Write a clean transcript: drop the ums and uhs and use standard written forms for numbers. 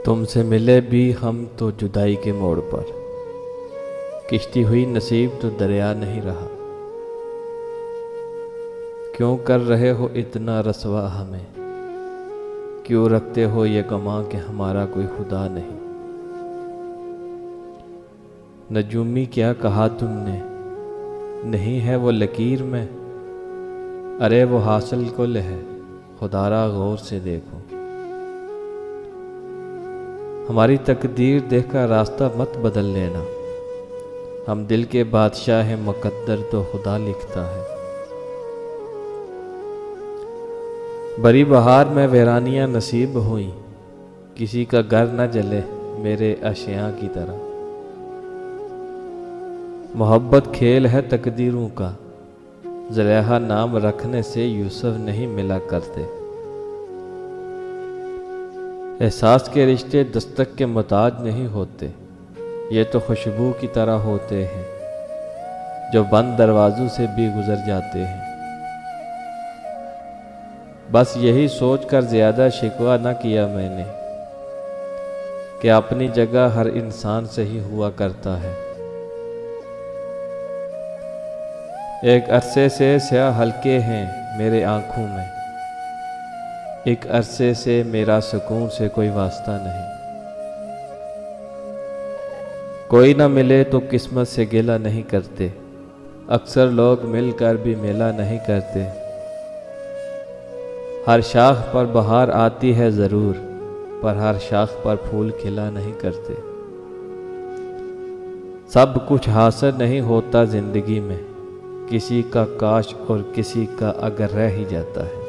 تم سے ملے بھی ہم تو جدائی کے موڑ پر، کشتی ہوئی نصیب تو دریا نہیں رہا۔ کیوں کر رہے ہو اتنا رسوا ہمیں، کیوں رکھتے ہو یہ گمان کہ ہمارا کوئی خدا نہیں۔ نجومی کیا کہا تم نے، نہیں ہے وہ لکیر میں، ارے وہ حاصل کل ہے، خدا را غور سے دیکھو۔ ہماری تقدیر دیکھ کر راستہ مت بدل لینا، ہم دل کے بادشاہ ہیں، مقدر تو خدا لکھتا ہے۔ بری بہار میں ویرانیاں نصیب ہوئیں، کسی کا گھر نہ جلے میرے اشیاء کی طرح۔ محبت کھیل ہے تقدیروں کا، زلیخا نام رکھنے سے یوسف نہیں ملا کرتے۔ احساس کے رشتے دستک کے محتاج نہیں ہوتے، یہ تو خوشبو کی طرح ہوتے ہیں جو بند دروازوں سے بھی گزر جاتے ہیں۔ بس یہی سوچ کر زیادہ شکوہ نہ کیا میں نے کہ اپنی جگہ ہر انسان صحیح ہوا کرتا ہے۔ ایک عرصے سے سیاہ حلقے ہیں میرے آنکھوں میں، ایک عرصے سے میرا سکون سے کوئی واسطہ نہیں۔ کوئی نہ ملے تو قسمت سے گلہ نہیں کرتے، اکثر لوگ مل کر بھی میلہ نہیں کرتے۔ ہر شاخ پر بہار آتی ہے ضرور، پر ہر شاخ پر پھول کھلا نہیں کرتے۔ سب کچھ حاصل نہیں ہوتا زندگی میں، کسی کا کاش اور کسی کا اگر رہ ہی جاتا ہے۔